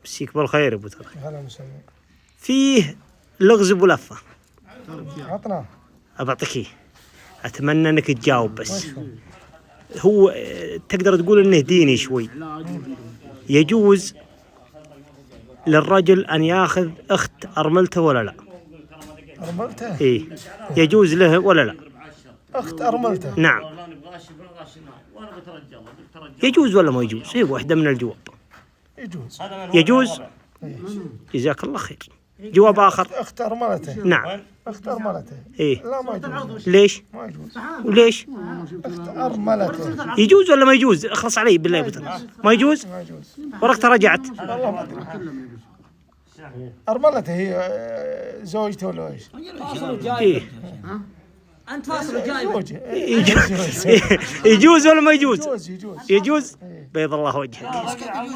مسيك بالخير يا ابو ترى. هلا مسلم. فيه لغز ابو لفه. عطنا. أبعطيك إيه. أتمنى إنك تجاوب بس. هو تقدر تقول إنه ديني شوي. يجوز للرجل أن يأخذ أخت أرملته ولا لا؟ أرملته؟ إيه يجوز له ولا لا؟ أخت أرملته؟ نعم. يجوز ولا ما يجوز؟ هي واحدة من الجواب. يجوز. يجوز؟ جزاك الله خير. جواب آخر. أخت أرملته؟ نعم. أخت أرملته؟ إيه. لا ما يجوز. ليش؟ ما يجوز. وليش؟ أخت أرملته. يجوز ولا ما يجوز؟ اخلص علي بالله يا ابو ما يجوز؟ ما يجوز. ورقت رجعت. والله ما أدري. أرملته هي زوجته ولا إيش؟ إيه. أنت فاصل جايب. يجوز ولا ما يجوز؟ يجوز. يجوز؟ بيض الله وجهك.